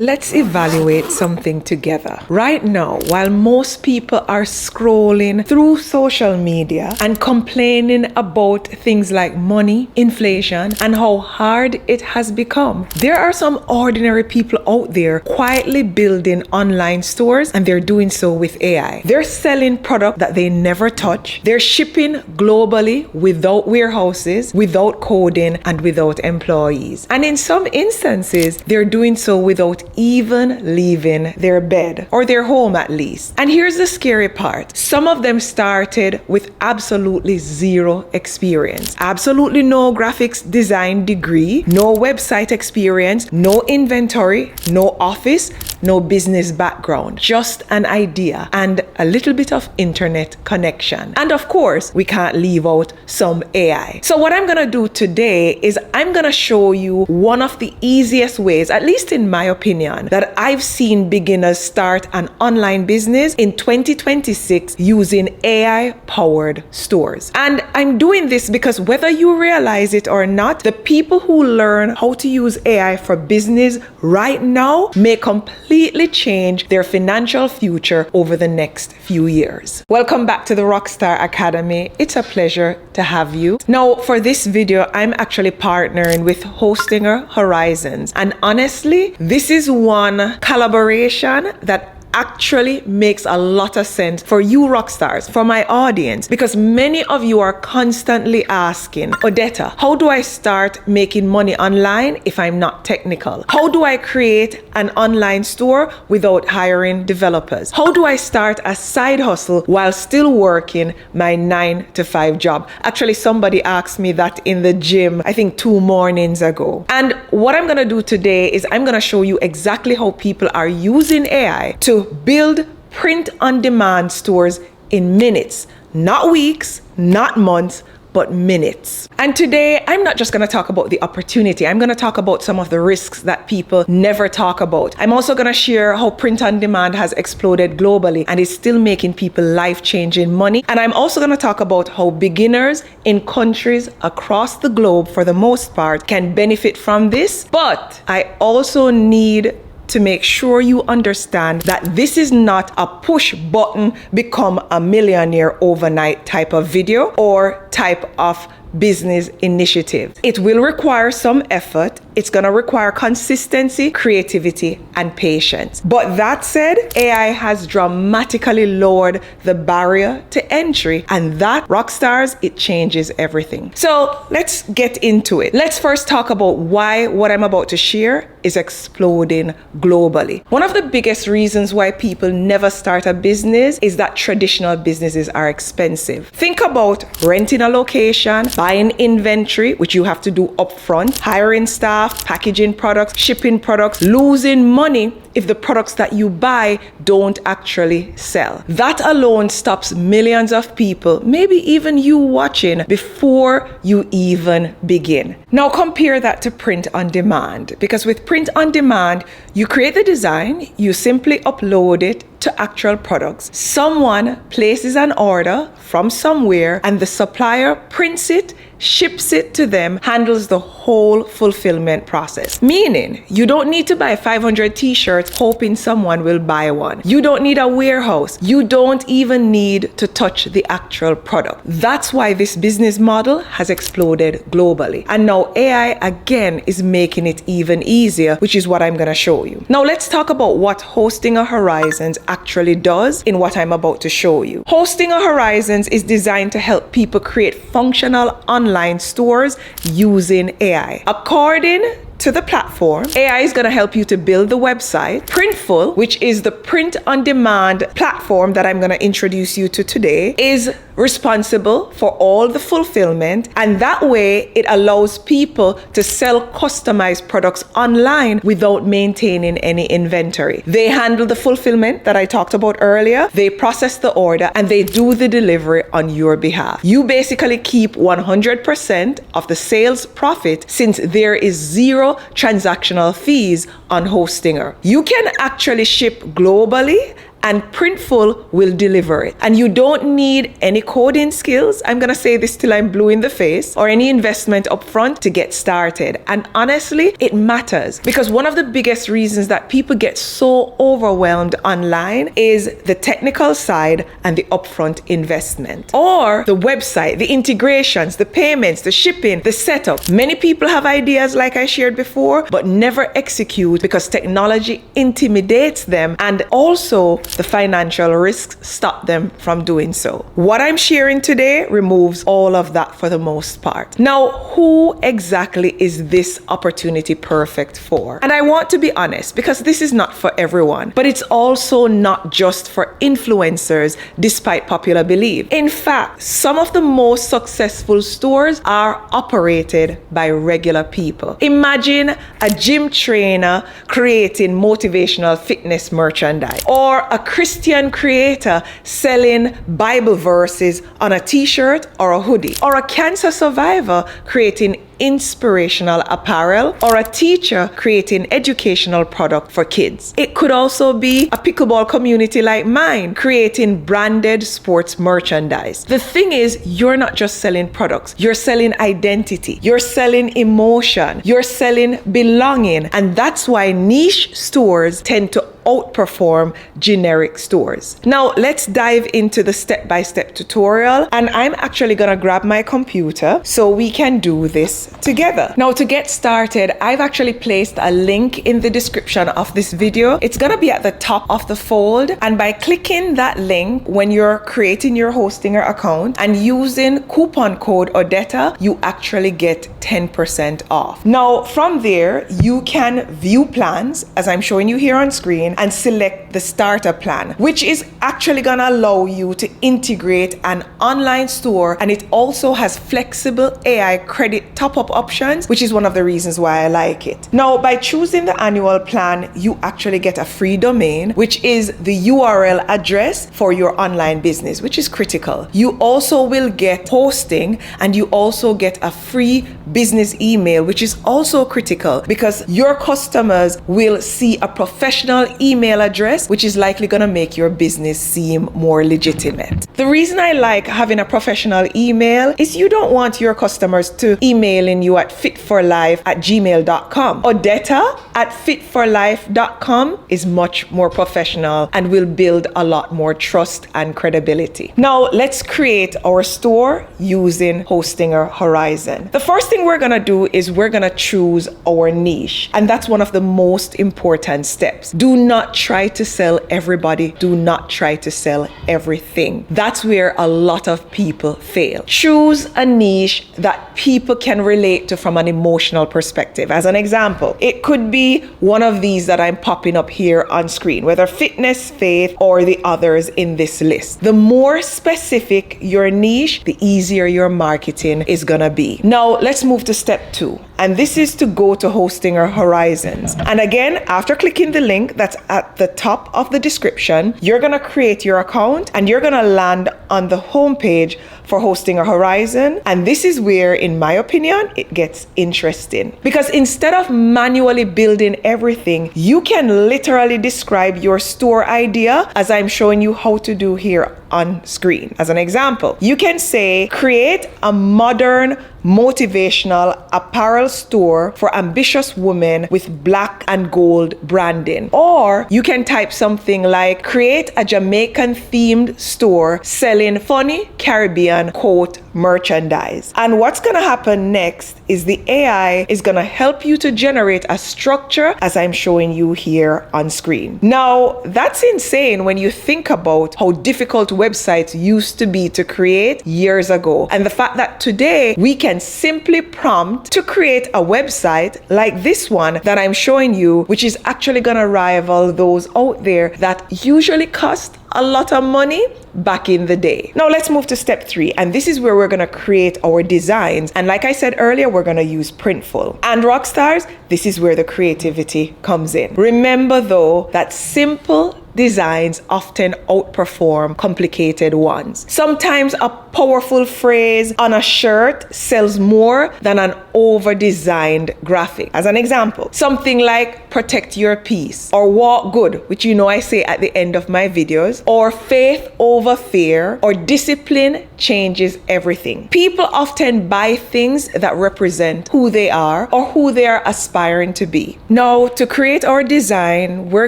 Let's evaluate something together. Right now, while most people are scrolling through social media and complaining about things like money, inflation, and how hard it has become, there are some ordinary people out there quietly building online stores, and they're doing so with AI. They're selling product that they never touch. They're shipping globally without warehouses, without coding, and without employees. And in some instances, they're doing so without even leaving their bed, or their home at least. And here's the scary part. Some of them started with absolutely zero experience. Absolutely no graphics design degree, no website experience, no inventory, no office, no business background, just an idea and a little bit of internet connection. And of course, we can't leave out some AI. So what I'm gonna do today is I'm gonna show you one of the easiest ways, at least in my opinion, that I've seen beginners start an online business in 2026 using AI-powered stores. And I'm doing this because whether you realize it or not, the people who learn how to use AI for business right now may completely change their financial future over the next few years. Welcome back to the Rockstar Academy. It's a pleasure to have you. Now, for this video, I'm actually partnering with Hostinger Horizons. And honestly, this is one collaboration that actually makes a lot of sense for you rock stars, for my audience, because many of you are constantly asking, Odetta, how do I start making money online if I'm not technical? How do I create an online store without hiring developers? How do I start a side hustle while still working my 9-to-5 job? Actually, somebody asked me that in the gym, I think 2 mornings ago. And what I'm gonna do today is I'm gonna show you exactly how people are using AI to build print-on-demand stores in minutes, not weeks, not months, but minutes. And today, I'm not just gonna talk about the opportunity, I'm gonna talk about some of the risks that people never talk about. I'm also gonna share how print-on-demand has exploded globally and is still making people life-changing money. And I'm also gonna talk about how beginners in countries across the globe, for the most part, can benefit from this. But I also need to make sure you understand that this is not a push button, become a millionaire overnight type of video or type of business initiative. It will require some effort. It's gonna require consistency, creativity, and patience. But that said, AI has dramatically lowered the barrier to entry, and that, rock stars, it changes everything. So let's get into it. Let's first talk about why what I'm about to share is exploding globally. One of the biggest reasons why people never start a business is that traditional businesses are expensive. Think about renting a location, buying inventory, which you have to do upfront, hiring staff, packaging products, shipping products, losing money if the products that you buy don't actually sell. That alone stops millions of people, maybe even you watching, before you even begin. Now compare that to print on demand, because with print on demand, you create the design, you simply upload it to actual products. Someone places an order from somewhere and the supplier prints it, ships it to them, handles the whole fulfillment process. Meaning, you don't need to buy 500 t-shirts hoping someone will buy one. You don't need a warehouse. You don't even need to touch the actual product. That's why this business model has exploded globally. And now AI again is making it even easier, which is what I'm gonna show you. Now let's talk about what Hostinger Horizons actually does in what I'm about to show you. Hostinger Horizons is designed to help people create functional online stores using AI. According to the platform, AI is going to help you to build the website. Printful, which is the print-on-demand platform that I'm going to introduce you to today, is responsible for all the fulfillment, and that way it allows people to sell customized products online without maintaining any inventory. They handle the fulfillment that I talked about earlier, they process the order, and they do the delivery on your behalf. You basically keep 100% of the sales profit, since there is zero transactional fees on Hostinger. You can actually ship globally and Printful will deliver it. And you don't need any coding skills. I'm gonna say this till I'm blue in the face, or any investment upfront to get started. And honestly, it matters, because one of the biggest reasons that people get so overwhelmed online is the technical side and the upfront investment, or the website, the integrations, the payments, the shipping, the setup. Many people have ideas like I shared before, but never execute because technology intimidates them, and also the financial risks stop them from doing so. What I'm sharing today removes all of that for the most part. Now, who exactly is this opportunity perfect for? And I want to be honest, because this is not for everyone, but it's also not just for influencers, despite popular belief. In fact, some of the most successful stores are operated by regular people. Imagine a gym trainer creating motivational fitness merchandise, or a Christian creator selling Bible verses on a t-shirt or a hoodie, or a cancer survivor creating inspirational apparel, or a teacher creating educational product for kids. It could also be a pickleball community like mine creating branded sports merchandise. The thing is, you're not just selling products, you're selling identity, you're selling emotion, you're selling belonging, and that's why niche stores tend to outperform generic stores. Now, let's dive into the step-by-step tutorial, and I'm actually gonna grab my computer so we can do this together. Now, to get started, I've actually placed a link in the description of this video. It's gonna be at the top of the fold, and by clicking that link when you're creating your Hostinger account and using coupon code Odetta, you actually get 10% off. Now, from there, you can view plans, as I'm showing you here on screen, and select the starter plan, which is actually gonna allow you to integrate an online store, and it also has flexible AI credit top-up options, which is one of the reasons why I like it. Now, by choosing the annual plan, you actually get a free domain, which is the URL address for your online business, which is critical. You also will get hosting, and you also get a free business email, which is also critical because your customers will see a professional email address, which is likely going to make your business seem more legitimate. The reason I like having a professional email is you don't want your customers to emailing you at fitforlife@gmail.com. Odetta at fitforlife.com is much more professional and will build a lot more trust and credibility. Now, let's create our store using Hostinger Horizon. The first thing we're going to do is we're going to choose our niche, and that's one of the most important steps. Do not try to sell everybody. Do not try to sell everything. That's where a lot of people fail. Choose a niche that people can relate to from an emotional perspective. As an example, it could be one of these that I'm popping up here on screen, whether fitness, faith, or the others in this list. The more specific your niche, the easier your marketing is gonna be. Now, let's move to step 2. And this is to go to Hostinger Horizons. And again, after clicking the link that's at the top of the description, you're gonna create your account and you're gonna land on the homepage for Hostinger Horizon. And this is where, in my opinion, it gets interesting. Because instead of manually building everything, you can literally describe your store idea as I'm showing you how to do here on screen. As an example, you can say, create a modern motivational apparel store for ambitious women with black and gold branding. Or you can type something like, create a Jamaican themed store selling funny Caribbean coat merchandise. And what's gonna happen next is the AI is gonna help you to generate a structure as I'm showing you here on screen. Now, that's insane when you think about how difficult websites used to be to create years ago. And the fact that today we can simply prompt to create a website like this one that I'm showing you, which is actually gonna rival those out there that usually cost a lot of money back in the day. Now let's move to step 3, and this is where we're gonna create our designs. And like I said earlier, we're gonna use Printful. And rockstars, this is where the creativity comes in. Remember though, that simple designs often outperform complicated ones. Sometimes a powerful phrase on a shirt sells more than an over-designed graphic. As an example, something like protect your peace or walk good, which you know I say at the end of my videos, or faith over fear, or discipline changes everything. People often buy things that represent who they are or who they are aspiring to be. Now, to create our design, we're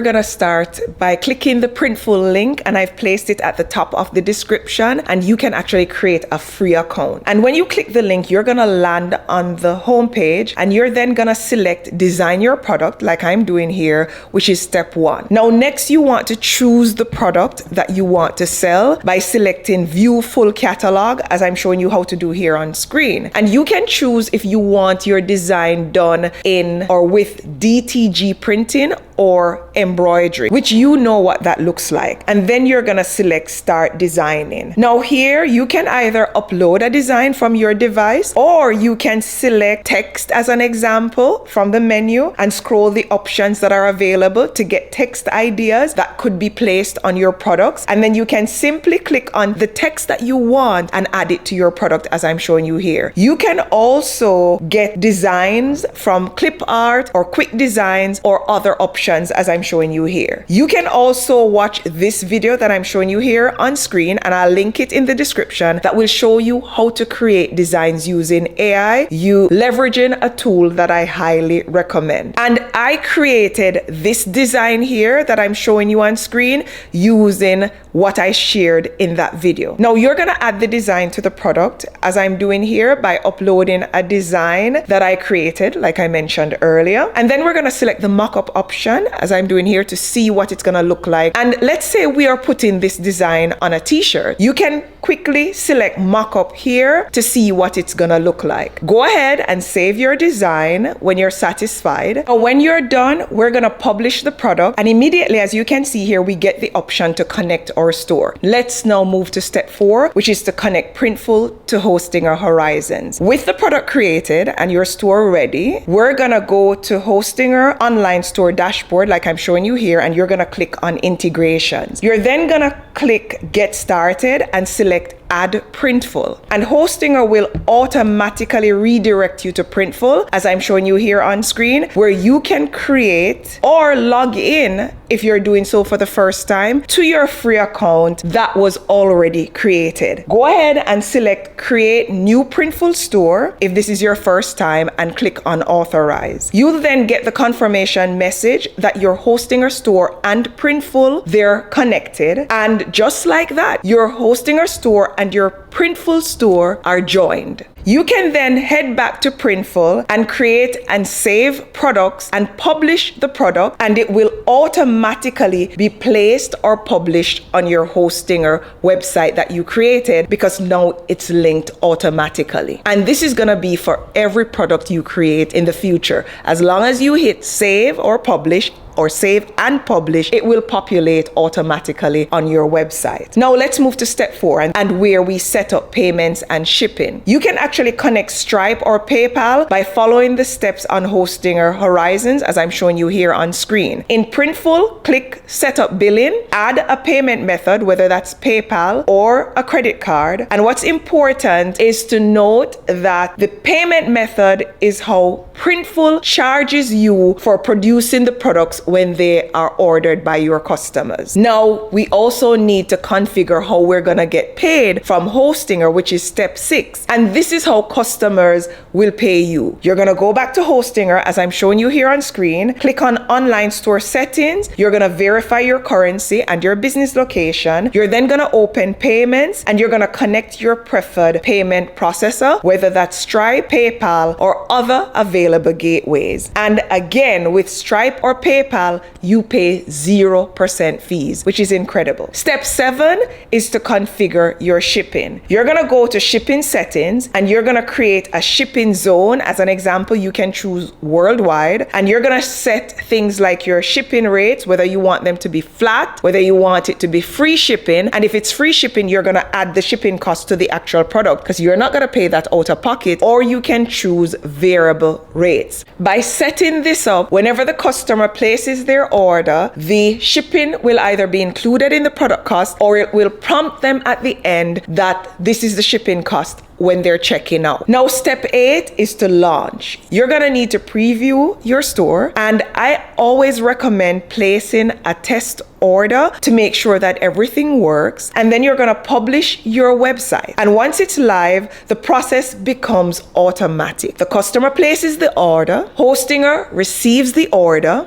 gonna start by clicking the Printful link, and I've placed it at the top of the description, and you can actually create a free account. And when you click the link, you're gonna land on the home page, and you're then gonna select design your product like I'm doing here, which is step 1. Now next, you want to choose the product that you want to sell by selecting view full catalog, as I'm showing you how to do here on screen. And you can choose if you want your design done in or with DTG printing or embroidery, which you know what that looks like. And then you're gonna select start designing. Now here you can either upload a design from your device, or you can select text as an example from the menu and scroll the options that are available to get text ideas that could be placed on your products. And then you can simply click on the text that you want and add it to your product, as I'm showing you here. You can also get designs from clip art or quick designs or other options, as I'm showing you here. You can also watch this video that I'm showing you here on screen, and I'll link it in the description, that will show you how to create designs using AI, you leveraging a tool that I highly recommend. And I created this design here that I'm showing you on screen using what I shared in that video. Now you're gonna add the design to the product, as I'm doing here, by uploading a design that I created, like I mentioned earlier. And then we're gonna select the mockup option, as I'm doing here, to see what it's gonna look like. And let's say we are putting this design on a t-shirt. You can quickly select mockup here to see what it's gonna look like. Go ahead and save your design when you're satisfied. Now, when you're done, we're gonna publish the product, and immediately, as you can see here, we get the option to connect our store. Let's now move to step 4, which is to connect Printful to Hostinger Horizons. With the product created and your store ready, we're gonna go to Hostinger online store dashboard like I'm showing you here, and you're gonna click on integrations. You're then gonna click get started and select add Printful, and Hostinger will automatically redirect you to Printful, as I'm showing you here on screen, where you can create or log in, if you're doing so for the first time, to your free account that was already created. Go ahead and select create new Printful store if this is your first time, and click on authorize. You'll then get the confirmation message that your Hostinger store and Printful, they're connected, and just like that, your Hostinger store and your Printful store are joined. You can then head back to Printful and create and save products and publish the product, and it will automatically be placed or published on your Hostinger website that you created, because now it's linked automatically. And this is gonna be for every product you create in the future. As long as you hit save or publish, or save and publish, it will populate automatically on your website. Now let's move to step 4, and where we set up payments and shipping. You can actually connect Stripe or PayPal by following the steps on Hostinger Horizons, as I'm showing you here on screen. In Printful, click set up billing, add a payment method, whether that's PayPal or a credit card. And what's important is to note that the payment method is how Printful charges you for producing the products when they are ordered by your customers. Now, we also need to configure how we're gonna get paid from Hostinger, which is step 6. And this is how customers will pay you. You're gonna go back to Hostinger, as I'm showing you here on screen, click on online store settings. You're gonna verify your currency and your business location. You're then gonna open payments, and you're gonna connect your preferred payment processor, whether that's Stripe, PayPal, or other available gateways. And again, with Stripe or PayPal, you pay 0% fees, which is incredible. Step 7 is to configure your shipping. You're gonna go to shipping settings, and you're gonna create a shipping zone. As an example, you can choose worldwide, and you're gonna set things like your shipping rates, whether you want them to be flat, whether you want it to be free shipping. And if it's free shipping, you're gonna add the shipping cost to the actual product, because you're not gonna pay that out of pocket. Or you can choose variable rates. By setting this up, whenever the customer places places their order, the shipping will either be included in the product cost, or it will prompt them at the end that this is the shipping cost when they're checking out. Now, step 8 is to launch. You're gonna need to preview your store, and I always recommend placing a test order to make sure that everything works, and then you're gonna publish your website. And once it's live, the process becomes automatic. The customer places the order, Hostinger receives the order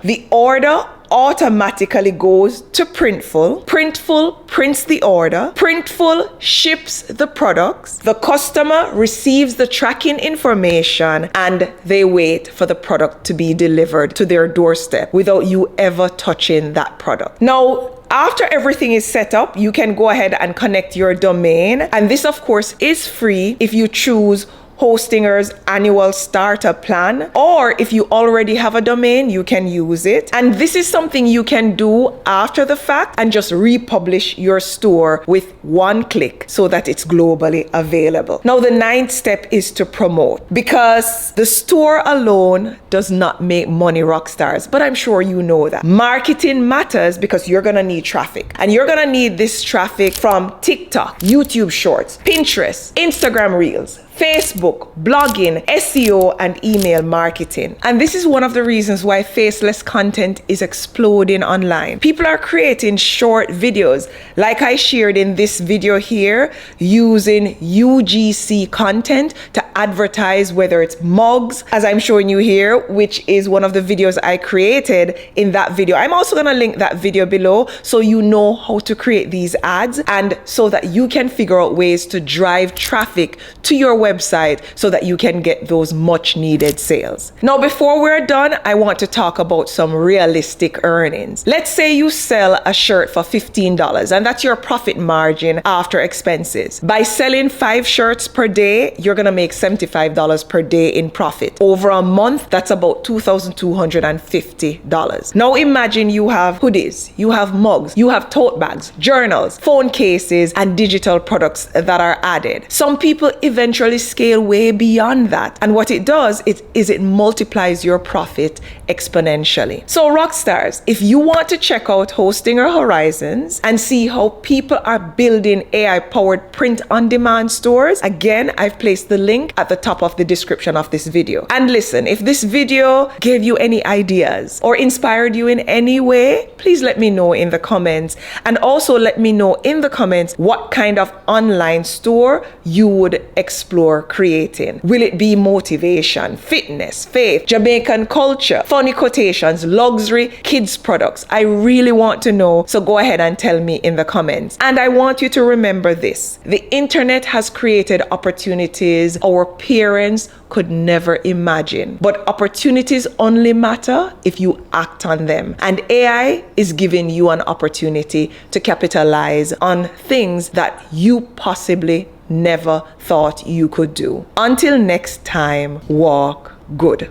automatically goes to Printful. Printful prints the order. Printful ships the products. The customer receives the tracking information, and they wait for the product to be delivered to their doorstep without you ever touching that product. Now, after everything is set up, you can go ahead and connect your domain. And this, of course, is free if you choose Hostinger's annual starter plan, or if you already have a domain, you can use it. And this is something you can do after the fact and just republish your store with one click so that it's globally available. Now, the 9th step is to promote, because the store alone does not make money, rock stars, but I'm sure you know that. Marketing matters because you're gonna need traffic, and you're gonna need this traffic from TikTok, YouTube Shorts, Pinterest, Instagram Reels, Facebook, blogging, SEO, and email marketing. And this is one of the reasons why faceless content is exploding online. People are creating short videos, like I shared in this video here, using UGC content to advertise, whether it's mugs, as I'm showing you here, which is one of the videos I created in that video. I'm also gonna link that video below so you know how to create these ads, and so that you can figure out ways to drive traffic to your website so that you can get those much needed sales. Now, before we're done, I want to talk about some realistic earnings. Let's say you sell a shirt for $15, and that's your profit margin after expenses. By selling 5 shirts per day, you're gonna make $75 per day in profit. Over a month, that's about $2,250. Now imagine you have hoodies, you have mugs, you have tote bags, journals, phone cases, and digital products that are added. Some people eventually scale way beyond that, and what it does is it multiplies your profit exponentially. So rockstars, if you want to check out Hostinger Horizons and see how people are building AI-powered print-on-demand stores, again, I've placed the link at the top of the description of this video. And listen, if this video gave you any ideas or inspired you in any way, please let me know in the comments, and also let me know in the comments what kind of online store you would explore creating. Will it be motivation, fitness, faith, Jamaican culture, funny quotations, luxury, kids products? I really want to know, so go ahead and tell me in the comments. And I want you to remember this: the internet has created opportunities our parents could never imagine, but opportunities only matter if you act on them. And AI is giving you an opportunity to capitalize on things that you possibly never thought you could do. Until next time, walk good.